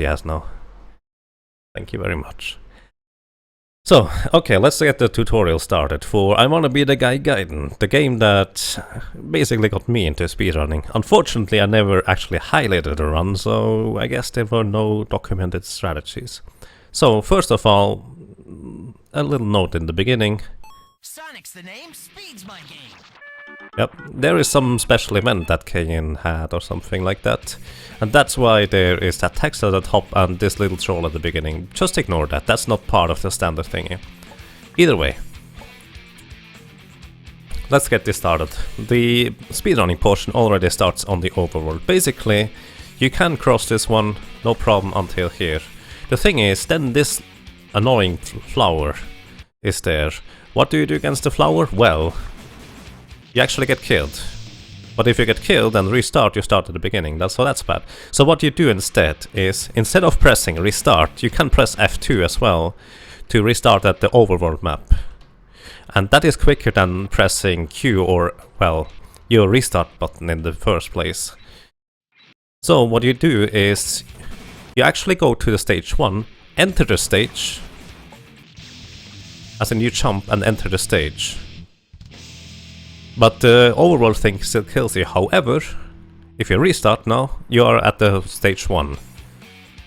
Yes, no. Thank you very much. So, okay, let's get the tutorial started for I Wanna Be the Guy Gaiden, the game that basically got me into speedrunning. Unfortunately, I never actually highlighted a run, so I guess there were no documented strategies. So, first of all, a little note in the beginning. Sonic's the name, Speed's my game. Yep, there is some special event that Gaiden had or something like that. And that's why there is that text at the top and this little troll at the beginning. Just ignore that, that's not part of the standard thingy. Either way. Let's get this started. The speedrunning portion already starts on the overworld. Basically, you can cross this one, no problem, until here. The thing is, then this annoying flower is there. What do you do against the flower? Well, you actually get killed. But if you get killed and restart, you start at the beginning, so that's bad. So what you do instead is, instead of pressing restart, you can press F2 as well to restart at the overworld map. And that is quicker than pressing Q or, well, your restart button in the first place. So what you do is, you actually go to the stage 1, enter the stage, as in you jump and enter the stage. But the overworld thing still kills you. However, if you restart now, you are at the stage 1.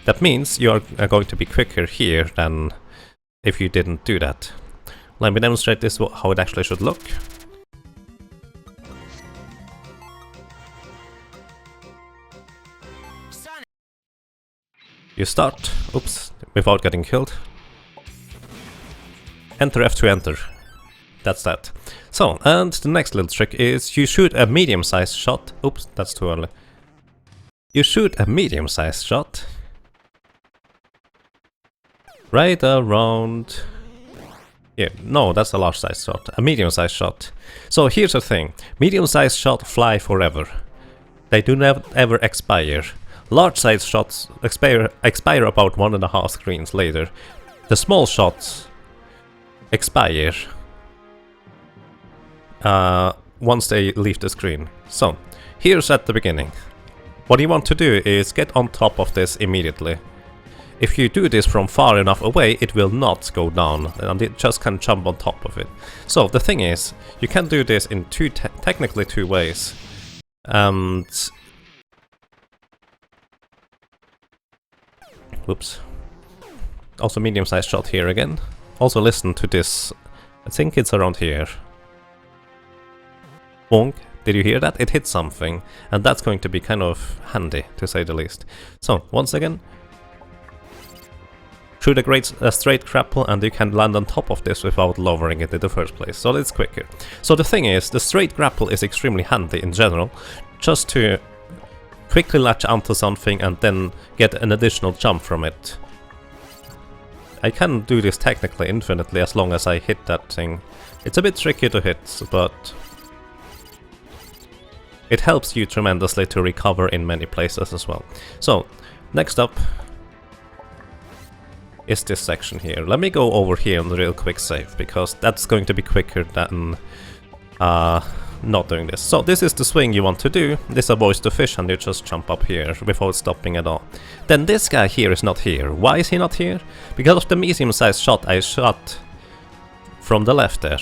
That means you are going to be quicker here than if you didn't do that. Let me demonstrate this, how it actually should look. You start, oops, without getting killed. Enter F2 enter. That's that. So, and the next little trick is you shoot a medium-sized shot. Oops, that's too early. You shoot a medium-sized shot. Right around... yeah, no, that's a large-sized shot. A medium-sized shot. So here's the thing. Medium-sized shots fly forever. They do never ever expire. Large-sized shots expire about 1.5 screens later. The small shots expire once they leave the screen. So, here's at the beginning. What you want to do is get on top of this immediately. If you do this from far enough away, it will not go down, and it just can jump on top of it. So, the thing is, you can do this in technically two ways. And... whoops. Also medium-sized shot here again. Also listen to this. I think it's around here. Bonk. Did you hear that? It hit something, and that's going to be kind of handy, to say the least. So, once again, shoot a straight grapple, and you can land on top of this without lowering it in the first place, so it's quicker. So the thing is, the straight grapple is extremely handy in general, just to quickly latch onto something and then get an additional jump from it. I can do this technically infinitely as long as I hit that thing. It's a bit tricky to hit, but it helps you tremendously to recover in many places as well. So, next up is this section here. Let me go over here on the real quick save, because that's going to be quicker than not doing this. So this is the swing you want to do. This avoids the fish and you just jump up here without stopping at all. Then this guy here is not here. Why is he not here? Because of the medium-sized shot I shot from the left there.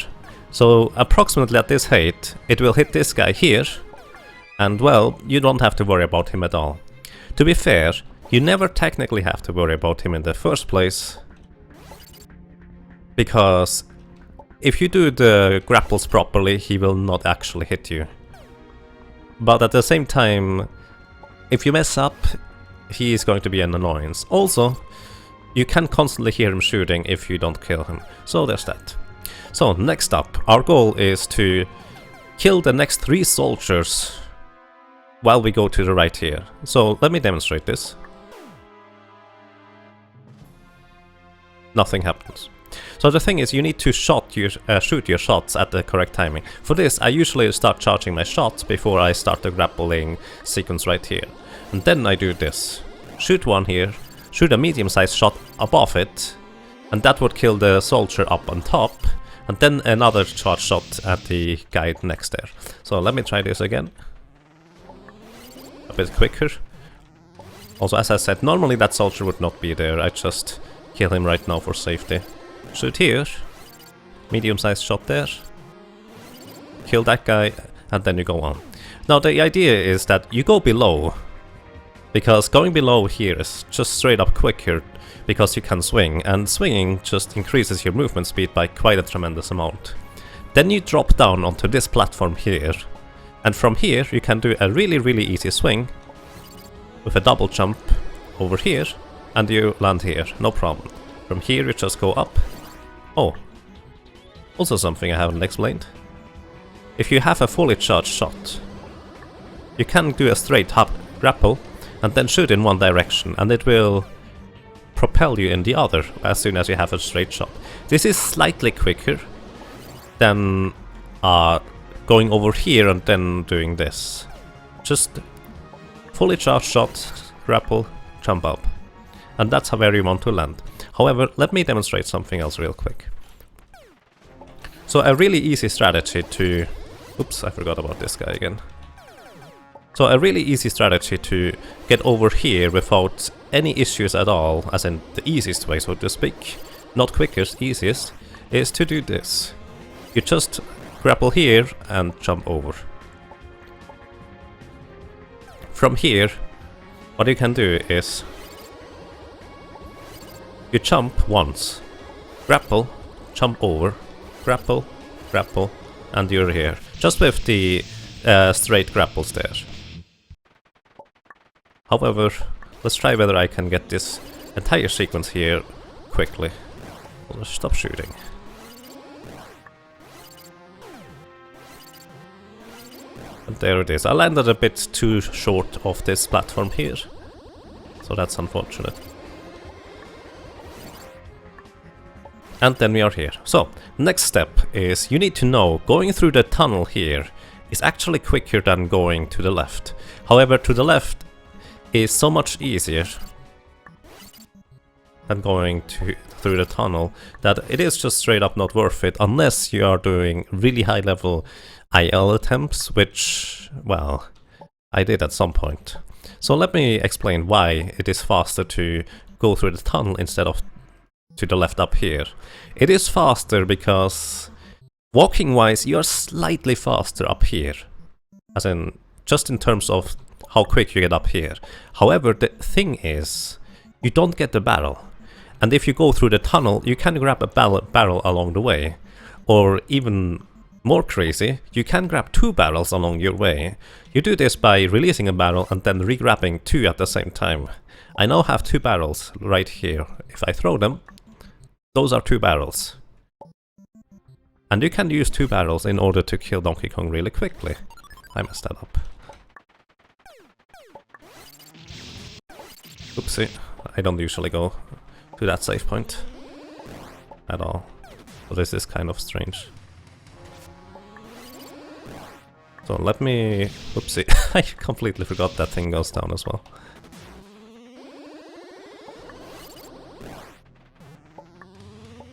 So approximately at this height, it will hit this guy here. And well, you don't have to worry about him at all. To be fair, you never technically have to worry about him in the first place. Because if you do the grapples properly, he will not actually hit you. But at the same time, if you mess up, he is going to be an annoyance. Also, you can constantly hear him shooting if you don't kill him. So there's that. So next up, our goal is to kill the next 3 soldiers while we go to the right here. So let me demonstrate this. Nothing happens. So the thing is, you need to shoot your shots at the correct timing. For this, I usually start charging my shots before I start the grappling sequence right here. And then I do this. Shoot one here, shoot a medium-sized shot above it, and that would kill the soldier up on top, and then another charge shot at the guy next there. So let me try this again. A bit quicker. Also, as I said, normally that soldier would not be there. I just kill him right now for safety. Shoot here. Medium-sized shot there. Kill that guy, and then you go on. Now, the idea is that you go below, because going below here is just straight up quicker, because you can swing, and swinging just increases your movement speed by quite a tremendous amount. Then you drop down onto this platform here, and from here you can do a really easy swing with a double jump over here, and you land here, no problem. From here you just go up. Oh, also something I haven't explained. If you have a fully charged shot, you can do a straight hop grapple and then shoot in one direction, and it will propel you in the other as soon as you have a straight shot. This is slightly quicker than going over here and then doing this. Just fully charged shot, grapple, jump up. And that's how where you want to land. However, let me demonstrate something else real quick. So a really easy strategy to... Oops, I forgot about this guy again. So a really easy strategy to get over here without any issues at all, as in the easiest way, so to speak, not quickest, easiest, is to do this. You just grapple here and jump over. From here, what you can do is you jump once, grapple, jump over, grapple, grapple, and you're here. Just with the straight grapples there. However, let's try whether I can get this entire sequence here quickly. I'll stop shooting. And there it is. I landed a bit too short of this platform here, so that's unfortunate. And then we are here. So, next step is you need to know going through the tunnel here is actually quicker than going to the left. However, to the left is so much easier than going through the tunnel that it is just straight up not worth it unless you are doing really high level IL attempts, which, well, I did at some point. So let me explain why it is faster to go through the tunnel instead of to the left up here. It is faster because walking wise you are slightly faster up here, as in just in terms of how quick you get up here. However, the thing is, you don't get the barrel. And if you go through the tunnel, you can grab a barrel along the way. Or even more crazy, you can grab 2 barrels along your way. You do this by releasing a barrel and then re-grabbing 2 at the same time. I now have 2 barrels right here. If I throw them, those are 2 barrels. And you can use 2 barrels in order to kill Donkey Kong really quickly. I messed that up. Oopsie, I don't usually go to that save point at all. So this is kind of strange. So let me... Oopsie, I completely forgot that thing goes down as well.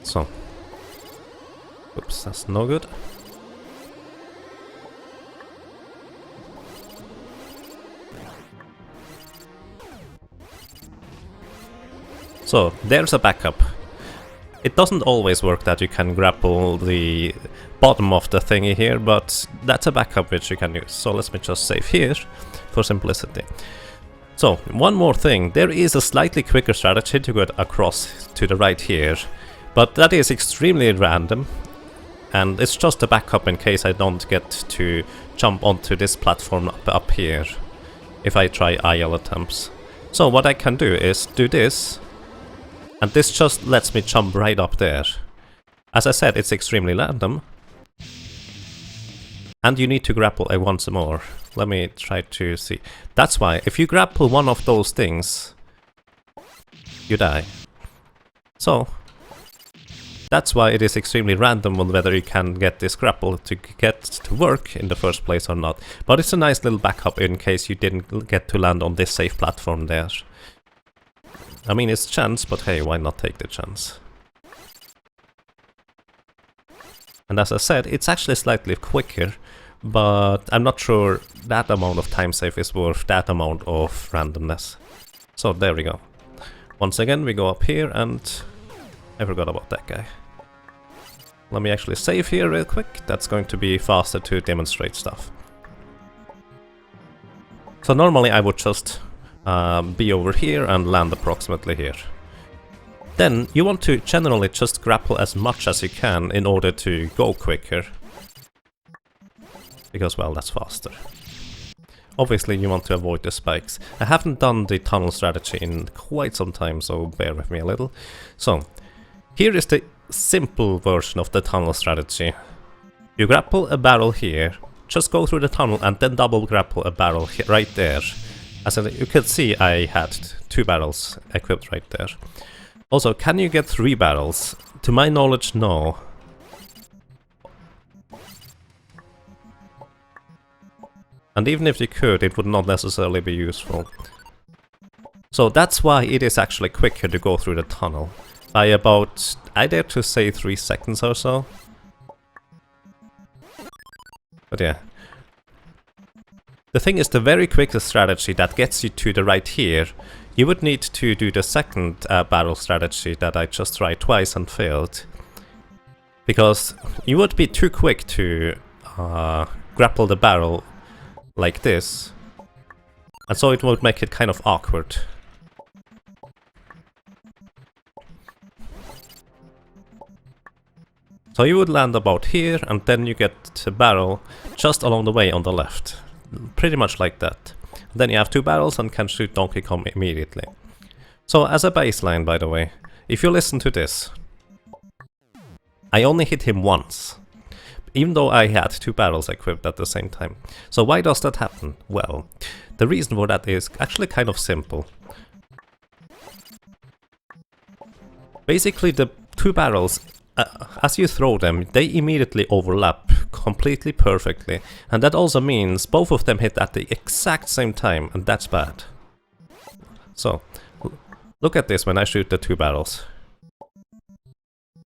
So. Oops, that's no good. So, there's a backup. It doesn't always work that you can grapple the bottom of the thingy here, but that's a backup which you can use. So let me just save here for simplicity. So, one more thing. There is a slightly quicker strategy to get across to the right here, but that is extremely random, and it's just a backup in case I don't get to jump onto this platform up here if I try IL attempts. So what I can do is do this, and this just lets me jump right up there. As I said, it's extremely random. And you need to grapple once more. Let me try to see. That's why, if you grapple one of those things, you die. So, that's why it is extremely random on whether you can get this grapple to get to work in the first place or not. But it's a nice little backup in case you didn't get to land on this safe platform there. I mean, it's chance, but hey, why not take the chance? And as I said, it's actually slightly quicker, but I'm not sure that amount of time save is worth that amount of randomness. So there we go. Once again we go up here, and I forgot about that guy. Let me actually save here real quick. That's going to be faster to demonstrate stuff. So normally I would just be over here and land approximately here. Then you want to generally just grapple as much as you can in order to go quicker. Because, well, that's faster. Obviously you want to avoid the spikes. I haven't done the tunnel strategy in quite some time, so bear with me a little. So, here is the simple version of the tunnel strategy. You grapple a barrel here, just go through the tunnel and then double grapple a barrel right there. As you can see, I had 2 barrels equipped right there. Also, can you get 3 barrels? To my knowledge, no. And even if you could, it would not necessarily be useful. So that's why it is actually quicker to go through the tunnel. By about, I dare to say 3 seconds or so. But yeah. The thing is, the very quickest strategy that gets you to the right here, you would need to do the second barrel strategy that I just tried twice and failed. Because you would be too quick to grapple the barrel like this. And so it would make it kind of awkward. So you would land about here, and then you get the barrel just along the way on the left. Pretty much like that. Then you have 2 barrels and can shoot Donkey Kong immediately. So as a baseline, by the way, if you listen to this, I only hit him once, even though I had 2 barrels equipped at the same time. So why does that happen? Well, the reason for that is actually kind of simple. Basically, the 2 barrels, as you throw them, they immediately overlap completely perfectly, and that also means both of them hit at the exact same time, and that's bad. So, look at this when I shoot the 2 barrels.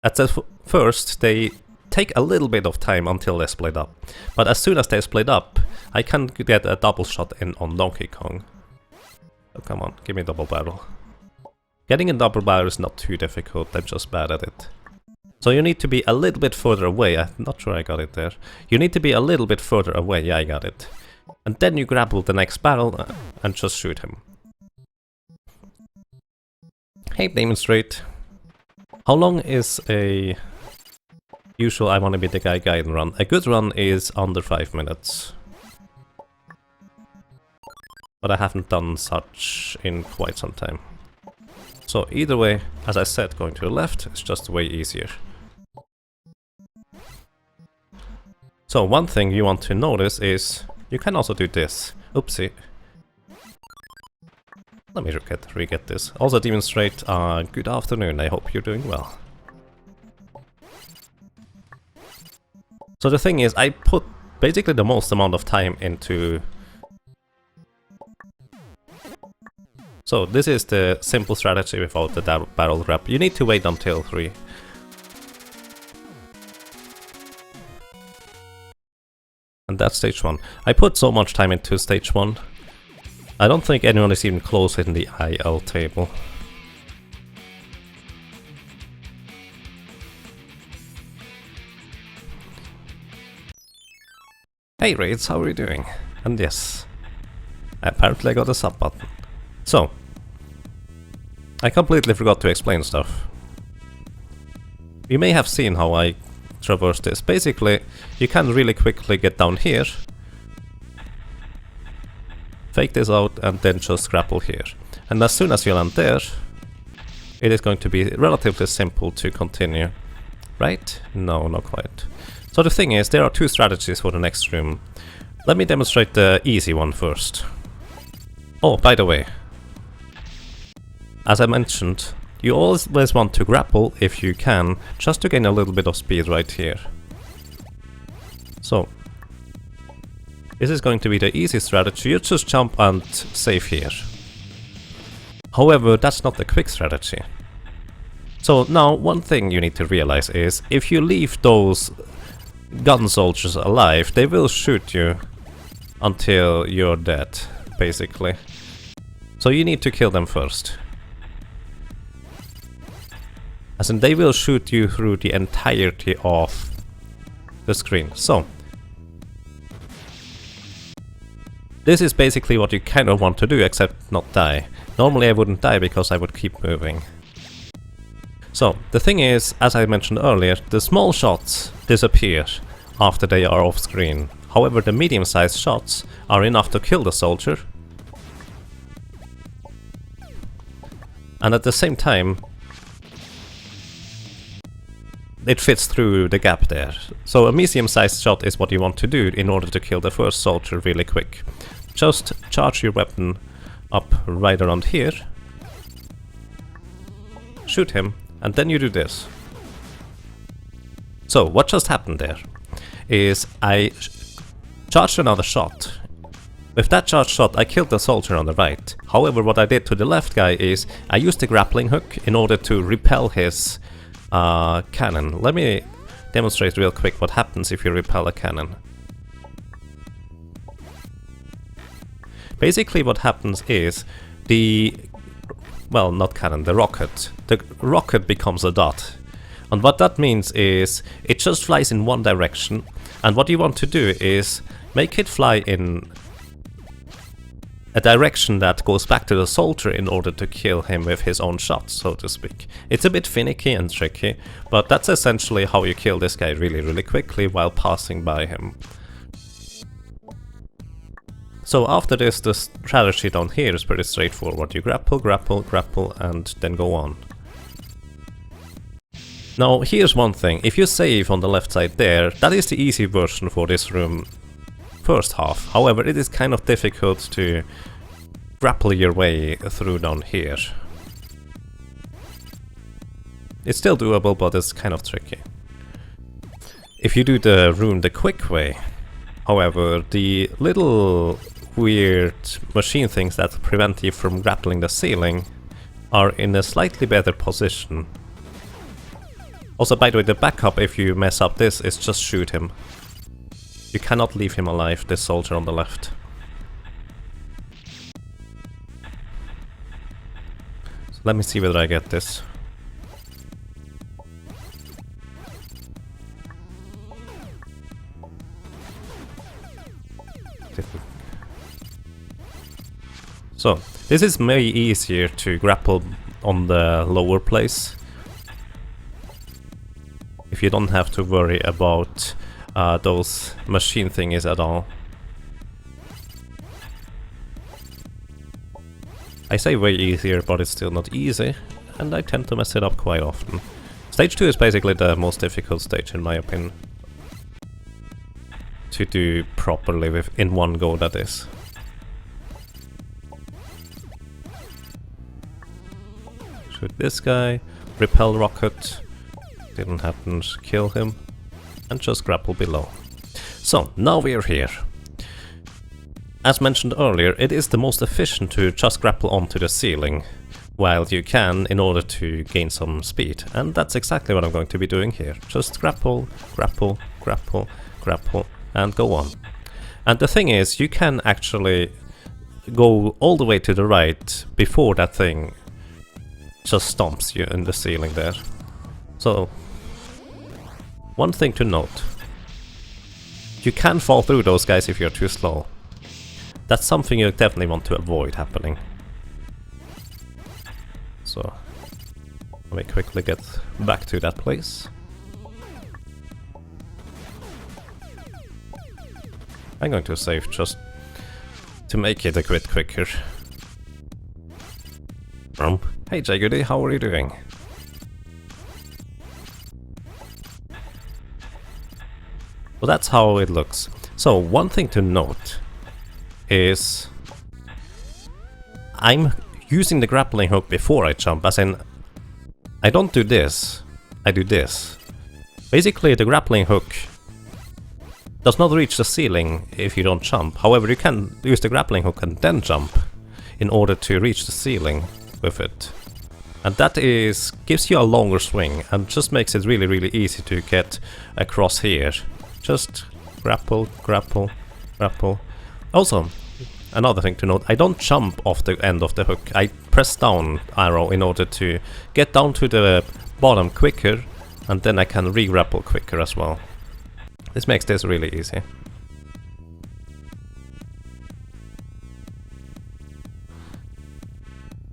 At the first, they take a little bit of time until they split up, but as soon as they split up, I can get a double shot in on Donkey Kong. Oh, come on, give me a double barrel. Getting a double barrel is not too difficult, I'm just bad at it. So you need to be a little bit further away. I'm not sure I got it there. You need to be a little bit further away. Yeah, I got it. And then you grapple the next barrel and just shoot him. Hey, demonstrate. How long is a usual I wanna be the guy Gaiden run? A good run is under 5 minutes. But I haven't done such in quite some time. So either way, as I said, going to the left is just way easier. So one thing you want to notice is you can also do this. Oopsie. Let me re-get this. Also demonstrate, good afternoon, I hope you're doing well. So the thing is, I put basically the most amount of time into... So this is the simple strategy without the barrel grab. You need to wait until 3. And that's stage 1. I put so much time into stage 1. I don't think anyone is even close in the IL table. Hey Raids, how are you doing? And yes, apparently I got a sub button. So, I completely forgot to explain stuff. You may have seen how I traverse this. Basically, you can really quickly get down here, fake this out, and then just grapple here. And as soon as you land there, it is going to be relatively simple to continue. Right? No, not quite. So the thing is, there are 2 strategies for the next room. Let me demonstrate the easy one first. Oh, by the way, as I mentioned, you always want to grapple if you can, just to gain a little bit of speed right here. So, this is going to be the easy strategy, you just jump and save here. However, that's not the quick strategy. So now, one thing you need to realize is, if you leave those gun soldiers alive, they will shoot you until you're dead, basically. So you need to kill them first. As in, they will shoot you through the entirety of the screen. So this is basically what you kind of want to do, except not die. Normally I wouldn't die because I would keep moving. So the thing is, as I mentioned earlier, the small shots disappear after they are off screen. However, the medium-sized shots are enough to kill the soldier. And at the same time, it fits through the gap there. So a medium-sized shot is what you want to do in order to kill the first soldier really quick. Just charge your weapon up right around here, shoot him, and then you do this. So what just happened there is I charged another shot. With that charged shot I killed the soldier on the right. However, what I did to the left guy is I used the grappling hook in order to repel his cannon. Let me demonstrate real quick what happens if you repel a cannon. Basically what happens is the rocket. The rocket becomes a dot. And what that means is it just flies in one direction, and what you want to do is make it fly in a direction that goes back to the soldier in order to kill him with his own shot, so to speak. It's a bit finicky and tricky, but that's essentially how you kill this guy really quickly while passing by him. So after this, the strategy down here is pretty straightforward. You grapple, grapple, grapple, and then go on. Now here's one thing, if you save on the left side there, that is the easy version for this room first half. However, it is kind of difficult to grapple your way through down here. It's still doable, but it's kind of tricky. If you do the room the quick way, however, the little weird machine things that prevent you from grappling the ceiling are in a slightly better position. Also, by the way, the backup if you mess up this is just shoot him. You cannot leave him alive, this soldier on the left. So let me see whether I get this. So, this is way easier to grapple on the lower place. If you don't have to worry about those machine thingies at all. I say way easier, but it's still not easy, and I tend to mess it up quite often. Stage 2 is basically the most difficult stage in my opinion. To do properly in one go, that is. Shoot this guy, repel rocket. Didn't happen, kill him, and just grapple below. So, now we're here. As mentioned earlier, it is the most efficient to just grapple onto the ceiling while you can in order to gain some speed. And that's exactly what I'm going to be doing here. Just grapple, grapple, grapple, grapple, and go on. And the thing is, you can actually go all the way to the right before that thing just stomps you in the ceiling there. So, one thing to note, you can fall through those guys if you're too slow. That's something you definitely want to avoid happening. So, let me quickly get back to that place. I'm going to save just to make it a bit quicker. Hey Jagudi, how are you doing? Well, that's how it looks. So, one thing to note is I'm using the grappling hook before I jump, as in I don't do this, I do this. Basically, the grappling hook does not reach the ceiling if you don't jump. However, you can use the grappling hook and then jump in order to reach the ceiling with it. And that gives you a longer swing and just makes it really easy to get across here. Just grapple, grapple, grapple. Also, another thing to note, I don't jump off the end of the hook. I press down arrow in order to get down to the bottom quicker, and then I can re-grapple quicker as well. This makes this really easy.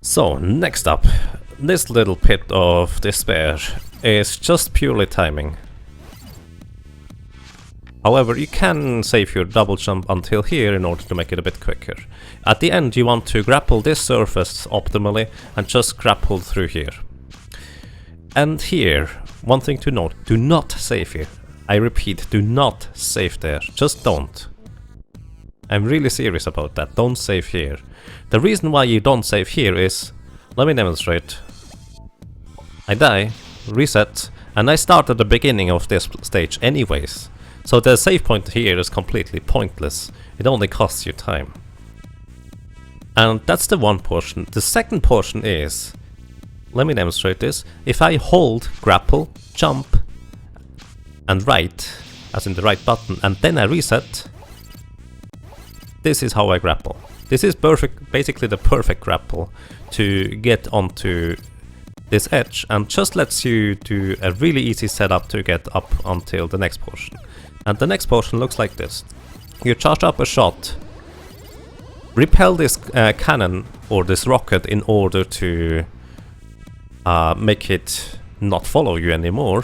So, next up, this little pit of despair is just purely timing. However, you can save your double jump until here in order to make it a bit quicker. At the end you want to grapple this surface optimally and just grapple through here. And here, one thing to note, do not save here. I repeat, do not save there, just don't. I'm really serious about that, don't save here. The reason why you don't save here is, let me demonstrate. I die, reset, and I start at the beginning of this stage anyways. So the save point here is completely pointless, it only costs you time. And that's the one portion. The second portion is, let me demonstrate this, if I hold, grapple, jump, and right, as in the right button, and then I reset, this is how I grapple. This is perfect, basically the perfect grapple to get onto this edge, and just lets you do a really easy setup to get up until the next portion. And the next portion looks like this. You charge up a shot, repel this cannon or this rocket in order to make it not follow you anymore.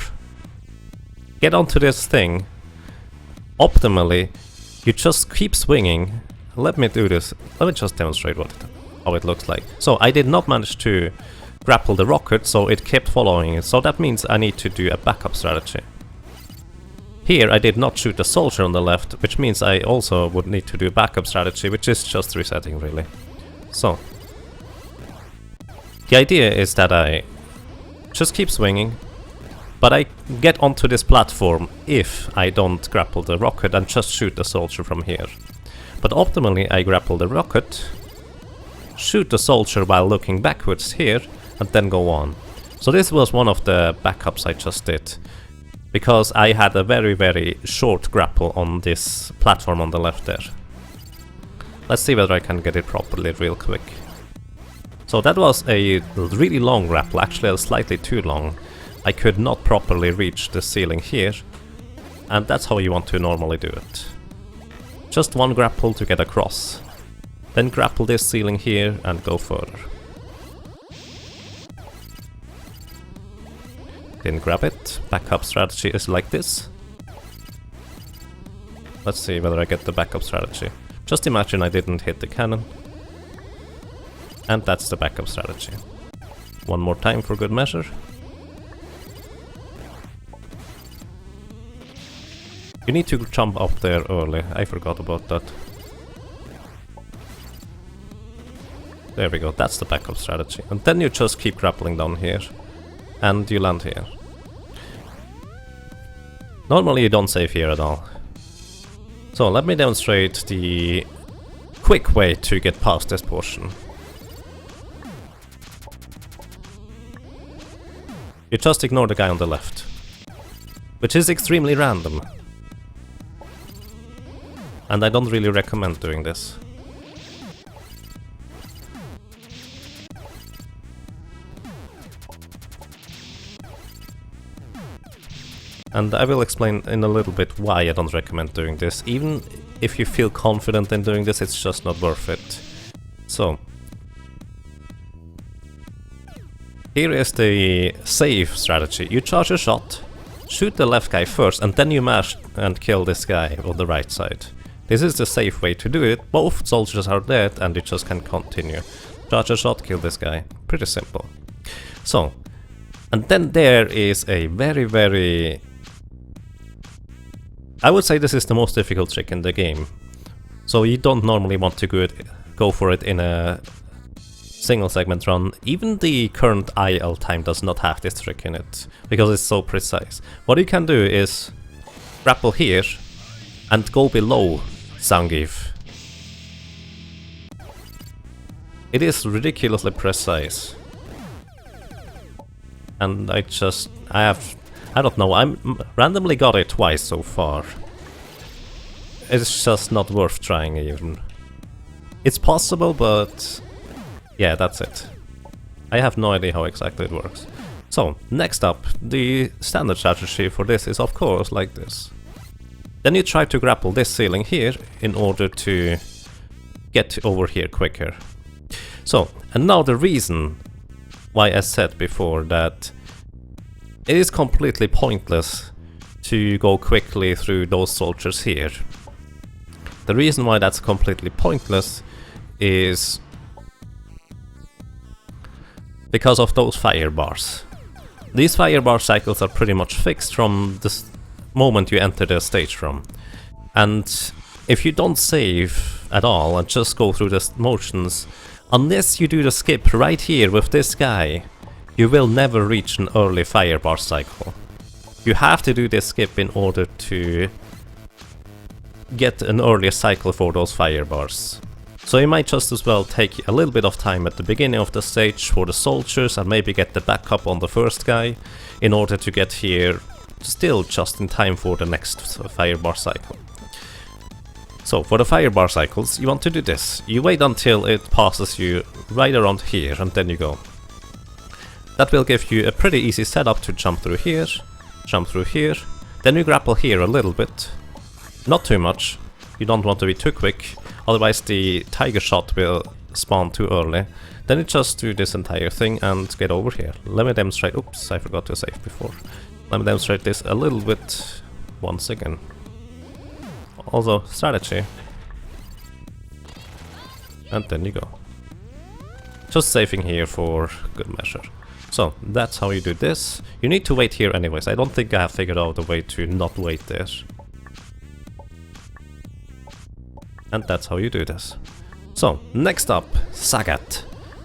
Get onto this thing. Optimally, you just keep swinging. Let me do this. Let me just demonstrate how it looks like. So I did not manage to grapple the rocket, so it kept following it. So that means I need to do a backup strategy. Here I did not shoot the soldier on the left, which means I also would need to do a backup strategy, which is just resetting really. So, the idea is that I just keep swinging, but I get onto this platform if I don't grapple the rocket and just shoot the soldier from here. But optimally I grapple the rocket, shoot the soldier while looking backwards here, and then go on. So this was one of the backups I just did, because I had a very short grapple on this platform on the left there. Let's see whether I can get it properly real quick. So that was a really long grapple, actually slightly too long. I could not properly reach the ceiling here, and that's how you want to normally do it. Just one grapple to get across, then grapple this ceiling here and go further. Didn't grab it. Backup strategy is like this. Let's see whether I get the backup strategy. Just imagine I didn't hit the cannon. And that's the backup strategy. One more time for good measure. You need to jump up there early. I forgot about that. There we go, that's the backup strategy. And then you just keep grappling down here. And you land here. Normally you don't save here at all. So let me demonstrate the quick way to get past this portion. You just ignore the guy on the left, which is extremely random. And I don't really recommend doing this. And I will explain in a little bit why I don't recommend doing this. Even if you feel confident in doing this, it's just not worth it. So, here is the save strategy. You charge a shot, shoot the left guy first, and then you mash and kill this guy on the right side. This is the safe way to do it. Both soldiers are dead and you just can continue. Charge a shot, kill this guy. Pretty simple. So, and then there is a very... I would say this is the most difficult trick in the game. So you don't normally want to go for it in a single segment run. Even the current IL time does not have this trick in it, because it's so precise. What you can do is grapple here and go below Zangief. It is ridiculously precise. And I don't know, I randomly got it twice so far. It's just not worth trying even. It's possible, but yeah, that's it. I have no idea how exactly it works. So, next up, the standard strategy for this is of course like this. Then you try to grapple this ceiling here in order to get over here quicker. So, and now the reason why I said before that it is completely pointless to go quickly through those soldiers here. The reason why that's completely pointless is because of those fire bars. These fire bar cycles are pretty much fixed from the moment you enter the stage room. And if you don't save at all and just go through the motions, unless you do the skip right here with this guy, you will never reach an early fire bar cycle. You have to do this skip in order to get an earlier cycle for those fire bars. So you might just as well take a little bit of time at the beginning of the stage for the soldiers and maybe get the backup on the first guy in order to get here still just in time for the next fire bar cycle. So for the fire bar cycles you want to do this. You wait until it passes you right around here and then you go. That will give you a pretty easy setup to jump through here, then you grapple here a little bit. Not too much, you don't want to be too quick, otherwise the tiger shot will spawn too early. Then you just do this entire thing and get over here. Let me demonstrate, oops, I forgot to save before. Let me demonstrate this a little bit once again. Also, strategy. And then you go. Just saving here for good measure. So, that's how you do this. You need to wait here anyways. I don't think I have figured out a way to not wait there. And that's how you do this. So, next up, Sagat.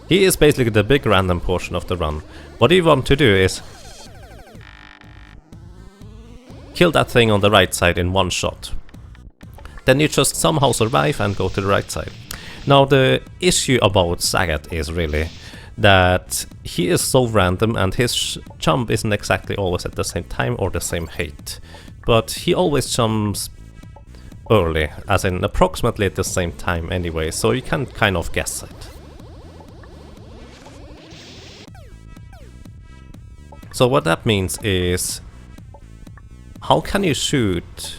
He is basically the big random portion of the run. What you want to do is kill that thing on the right side in one shot. Then you just somehow survive and go to the right side. Now the issue about Sagat is really that he is so random and his jump isn't exactly always at the same time or the same height. But he always jumps early, as in approximately at the same time anyway, so you can kind of guess it. So what that means is, how can you shoot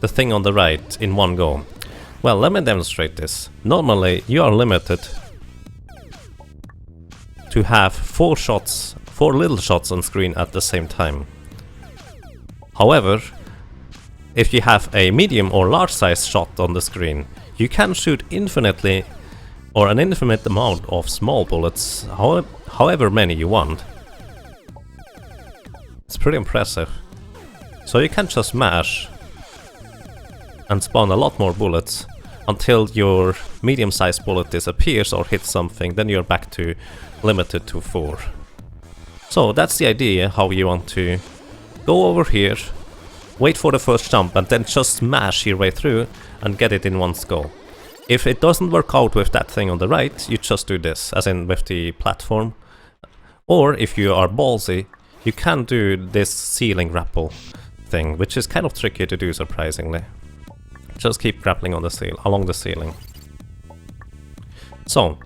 the thing on the right in one go? Well, let me demonstrate this. Normally you are limited to have four little shots on screen at the same time. However, if you have a medium or large size shot on the screen, you can shoot infinitely or an infinite amount of small bullets, however many you want. It's pretty impressive. So you can just mash and spawn a lot more bullets until your medium-sized bullet disappears or hits something, then you're back to limited to 4. So that's the idea, how you want to go over here, wait for the first jump and then just smash your way through and get it in one go. If it doesn't work out with that thing on the right, you just do this, as in with the platform. Or if you are ballsy, you can do this ceiling grapple thing, which is kind of tricky to do surprisingly. Just keep grappling on the along the ceiling. So,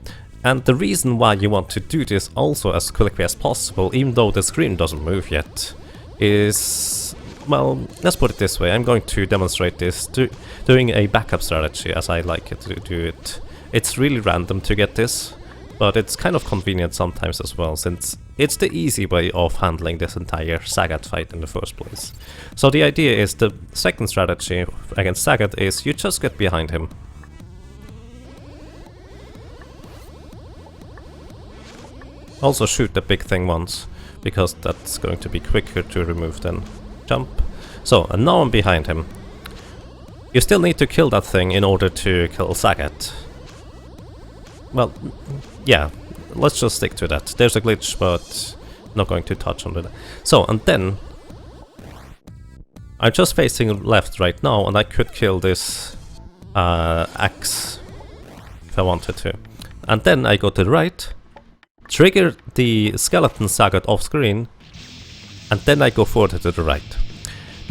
and the reason why you want to do this also as quickly as possible, even though the screen doesn't move yet, is, well, let's put it this way. I'm going to demonstrate this doing a backup strategy as I like it to do it. It's really random to get this, but it's kind of convenient sometimes as well, since it's the easy way of handling this entire Sagat fight in the first place. So the idea is, the second strategy against Sagat is you just get behind him. Also shoot the big thing once, because that's going to be quicker to remove than jump. So, and now I'm behind him. You still need to kill that thing in order to kill Sagat. Well, yeah, let's just stick to that. There's a glitch, but not going to touch on it. So, and then I'm just facing left right now, and I could kill this axe if I wanted to. And then I go to the right, trigger the skeleton Sagat off screen, and then I go further to the right.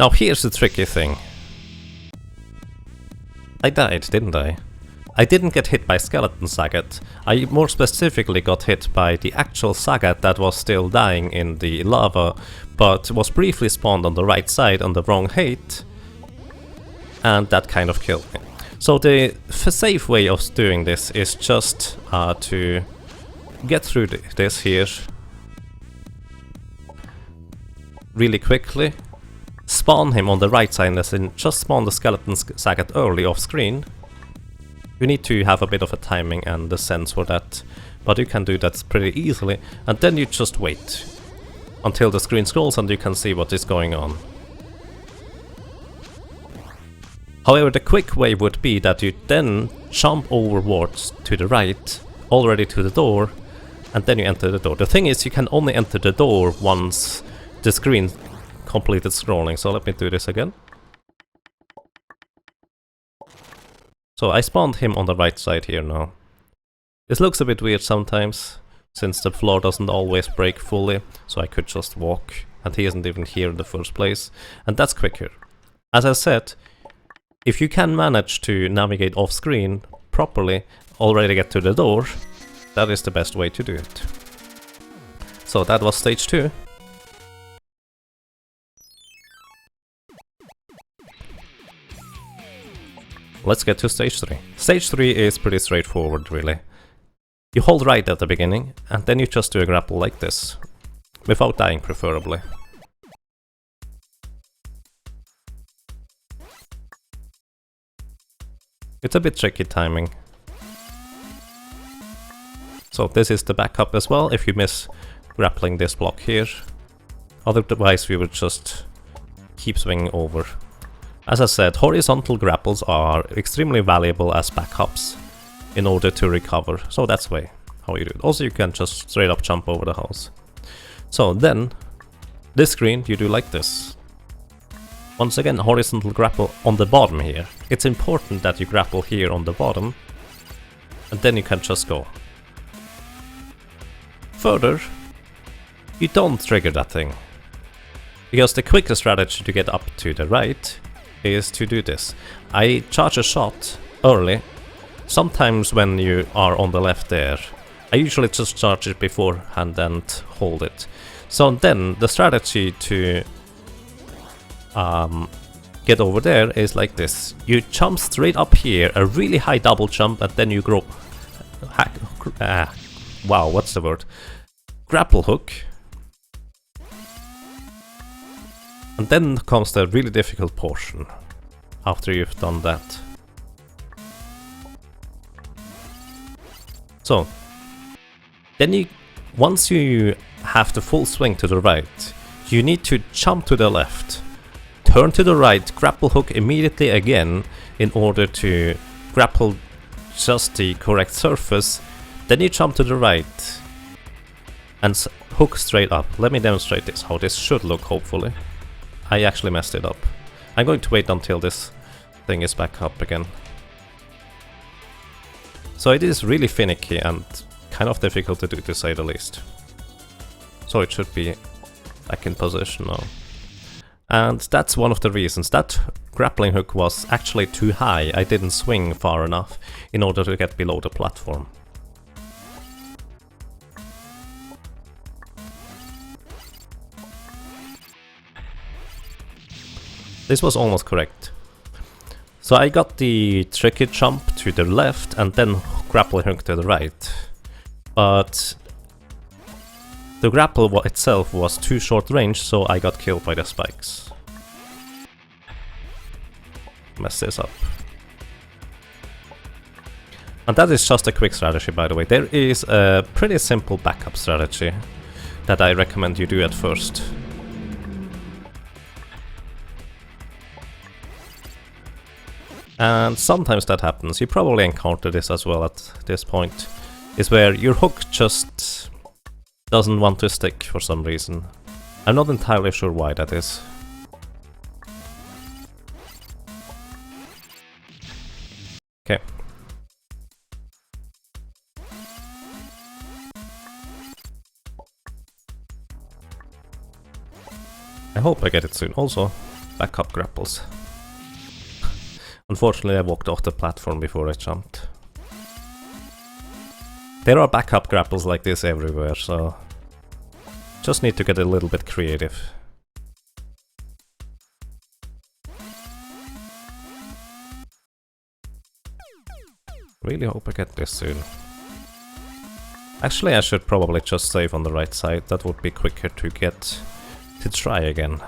Now here's the tricky thing. I died, didn't I? I didn't get hit by skeleton Sagat. I more specifically got hit by the actual Sagat that was still dying in the lava, but was briefly spawned on the right side on the wrong height, and that kind of killed me. So the safe way of doing this is just to get through this here really quickly, spawn him on the right side, as in just spawn the skeleton Sagat early off screen. You need to have a bit of a timing and a sense for that, but you can do that pretty easily, and then you just wait until the screen scrolls and you can see what is going on. However, the quick way would be that you then jump over wards to the right, already to the door, and then you enter the door. The thing is, you can only enter the door once the screen completed scrolling, so let me do this again. So I spawned him on the right side here now. This looks a bit weird sometimes, since the floor doesn't always break fully, so I could just walk, and he isn't even here in the first place, and that's quicker. As I said, if you can manage to navigate off screen properly, already get to the door, that is the best way to do it. So that was stage 2. Let's get to stage 3. Stage 3 is pretty straightforward, really. You hold right at the beginning, and then you just do a grapple like this, without dying preferably. It's a bit tricky timing. So this is the backup as well, if you miss grappling this block here. Otherwise we would just keep swinging over. As I said, horizontal grapples are extremely valuable as backups in order to recover, so that's how you do it. Also, you can just straight up jump over the house. So then, this screen you do like this. Once again, horizontal grapple on the bottom here. It's important that you grapple here on the bottom, and then you can just go. Further, you don't trigger that thing, because the quickest strategy to get up to the right is to do this. I charge a shot early, sometimes when you are on the left there. I usually just charge it beforehand and hold it. So then the strategy to get over there is like this. You jump straight up here, a really high double jump, and then you grow... wow, what's the word? Grapple hook. And then comes the really difficult portion, after you've done that. So, then once you have the full swing to the right, you need to jump to the left, turn to the right, grapple hook immediately again, in order to grapple just the correct surface, then you jump to the right, and hook straight up. Let me demonstrate this, how this should look, hopefully. I actually messed it up. I'm going to wait until this thing is back up again. So it is really finicky and kind of difficult to do, to say the least. So it should be back in position now. And that's one of the reasons. That grappling hook was actually too high. I didn't swing far enough in order to get below the platform. This was almost correct. So I got the tricky jump to the left and then grapple hook to the right. But the grapple itself was too short range, so I got killed by the spikes. Mess this up. And that is just a quick strategy, by the way. There is a pretty simple backup strategy that I recommend you do at first. And sometimes that happens. You probably encounter this as well at this point, is where your hook just doesn't want to stick for some reason. I'm not entirely sure why that is. Okay. I hope I get it soon. Also, backup grapples. Unfortunately, I walked off the platform before I jumped. There are backup grapples like this everywhere, so just need to get a little bit creative. Really hope I get this soon. Actually, I should probably just save on the right side. That would be quicker to get to try again.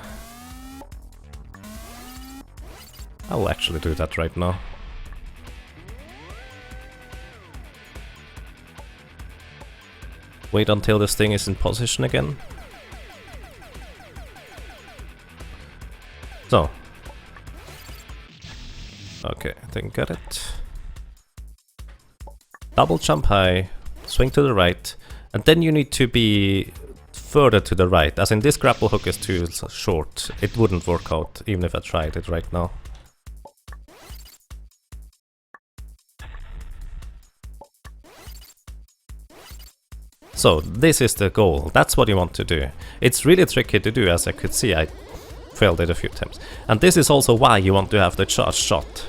I'll actually do that right now. Wait until this thing is in position again. So. Okay, I think got it. Double jump high, swing to the right, and then you need to be further to the right, as in this grapple hook is too short. It wouldn't work out, even if I tried it right now. So, this is the goal. That's what you want to do. It's really tricky to do, as I could see. I failed it a few times. And this is also why you want to have the charge shot.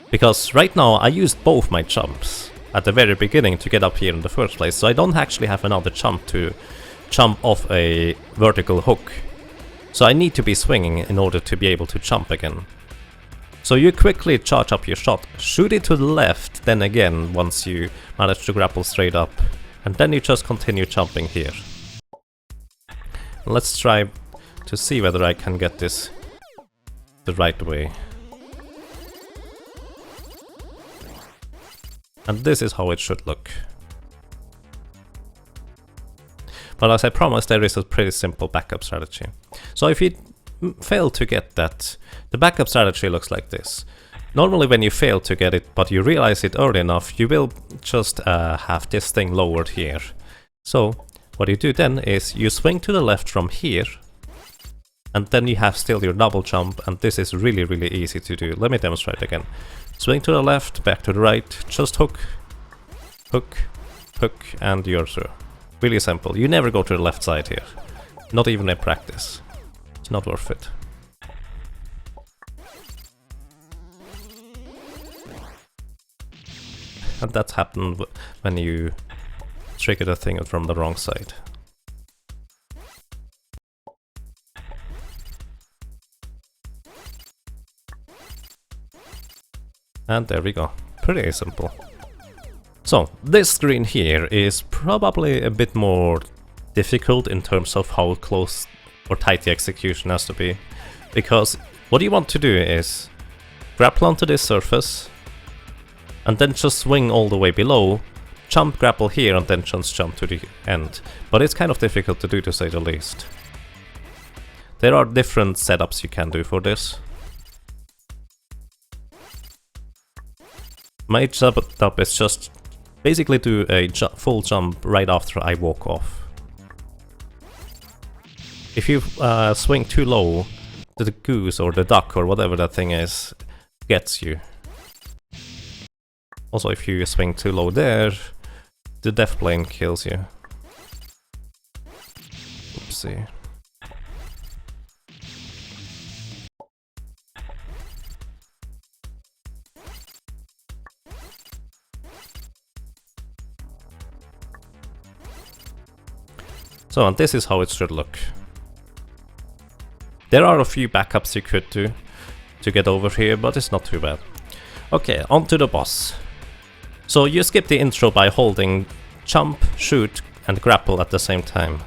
Because right now I used both my jumps at the very beginning to get up here in the first place, so I don't actually have another jump to jump off a vertical hook. So I need to be swinging in order to be able to jump again. So you quickly charge up your shot, shoot it to the left, then again once you manage to grapple straight up, and then you just continue jumping here. Let's try to see whether I can get this the right way. And this is how it should look. But as I promised, there is a pretty simple backup strategy. So if you fail to get that, the backup strategy looks like this. Normally when you fail to get it, but you realize it early enough, you will just have this thing lowered here. So what you do then is you swing to the left from here, and then you have still your double jump, and this is really, really easy to do. Let me demonstrate again. Swing to the left, back to the right, just hook, hook, hook, and you're through. Really simple. You never go to the left side here. Not even in practice. It's not worth it. And that happened when you trigger the thing from the wrong side. And there we go. Pretty simple. So, this screen here is probably a bit more difficult in terms of how close or tight the execution has to be. Because what you want to do is grapple onto this surface, and then just swing all the way below, jump, grapple here, and then just jump to the end. But it's kind of difficult to do, to say the least. There are different setups you can do for this. My setup is just basically do a full jump right after I walk off. If you swing too low, the goose or the duck or whatever that thing is gets you. Also, if you swing too low there, the death plane kills you. Oopsie. So, and this is how it should look. There are a few backups you could do to get over here, but it's not too bad. Okay, on to the boss. So you skip the intro by holding jump, shoot, and grapple at the same time.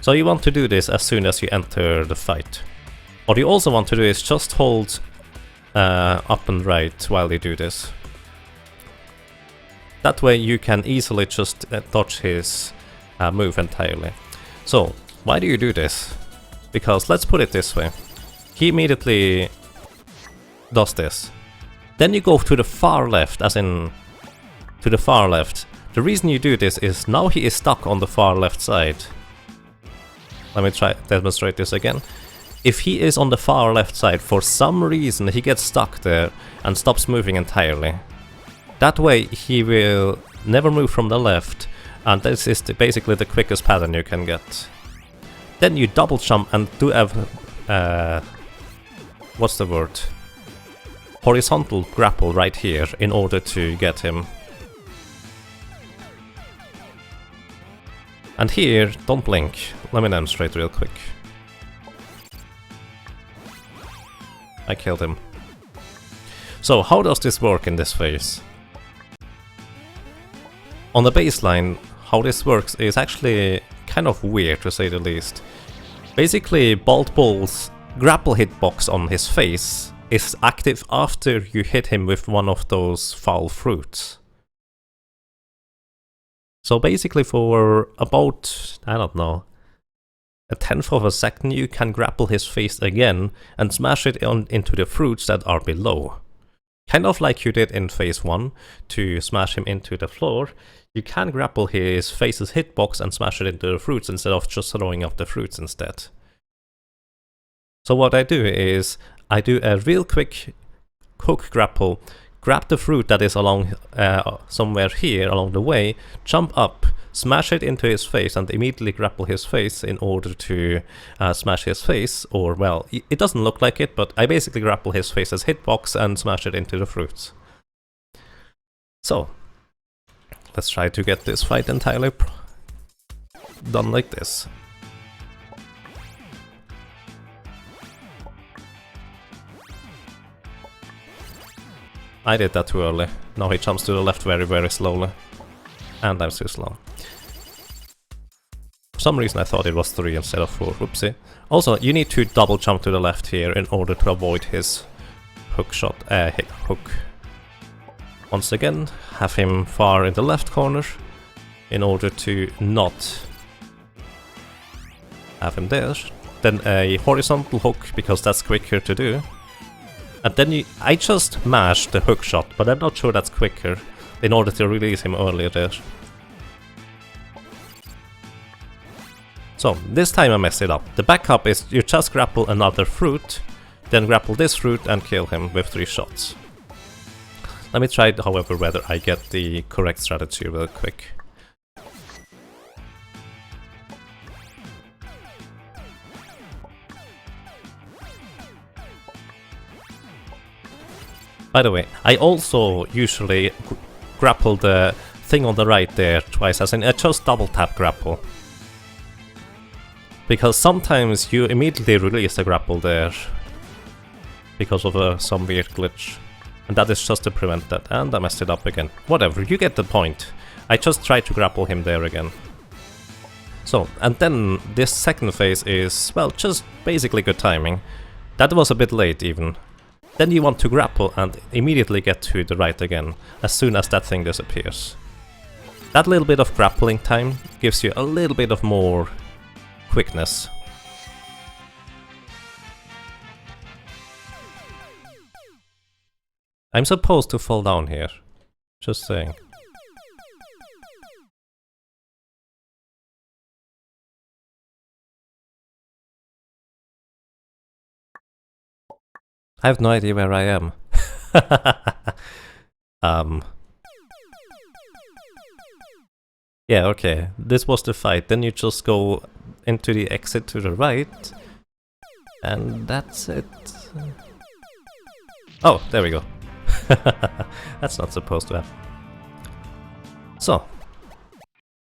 So you want to do this as soon as you enter the fight. What you also want to do is just hold up and right while you do this. That way you can easily just dodge his move entirely. So, why do you do this? Because let's put it this way. He immediately does this. Then you go to the far left, as in to the far left. The reason you do this is now he is stuck on the far left side. Let me try demonstrate this again. If he is on the far left side, for some reason he gets stuck there and stops moving entirely. That way he will never move from the left, and this is basically the quickest pattern you can get. Then you double jump and do have what's the word? horizontal grapple right here in order to get him. And here, don't blink. Let me demonstrate real quick. I killed him. So, how does this work in this phase? On the baseline, how this works is actually kind of weird, to say the least. Basically, Bolt Bull's grapple hitbox on his face is active after you hit him with one of those foul fruits. So basically for about, I don't know, a tenth of a second you can grapple his face again and smash it into the fruits that are below. Kind of like you did in phase 1 to smash him into the floor, you can grapple his face's hitbox and smash it into the fruits instead of just throwing up the fruits instead. So what I do is, I do a real quick hook grapple, grab the fruit that is along somewhere here along the way, jump up, smash it into his face and immediately grapple his face in order to smash his face, or well, it doesn't look like it, but I basically grapple his face's hitbox and smash it into the fruits. So, let's try to get this fight entirely done like this. I did that too early. Now he jumps to the left very, very slowly. And I'm too slow. For some reason I thought it was 3 instead of 4, whoopsie. Also, you need to double jump to the left here in order to avoid his hook shot, hook. Once again, have him far in the left corner in order to not have him there. Then a horizontal hook, because that's quicker to do. And then I just mashed the hook shot, but I'm not sure that's quicker, in order to release him earlier there. So, this time I messed it up. The backup is you just grapple another fruit, then grapple this fruit and kill him with 3 shots. Let me try, however, whether I get the correct strategy real quick. By the way, I also usually grapple the thing on the right there twice, as in I just double tap grapple. Because sometimes you immediately release the grapple there because of some weird glitch. And that is just to prevent that, and I messed it up again. Whatever, you get the point. I just tried to grapple him there again. So, and then this second phase is, well, just basically good timing. That was a bit late even. Then you want to grapple and immediately get to the right again, as soon as that thing disappears. That little bit of grappling time gives you a little bit of more quickness. I'm supposed to fall down here, just saying. I have no idea where I am. Yeah, okay, this was the fight. Then you just go into the exit to the right, and that's it. Oh, there we go. That's not supposed to happen. So,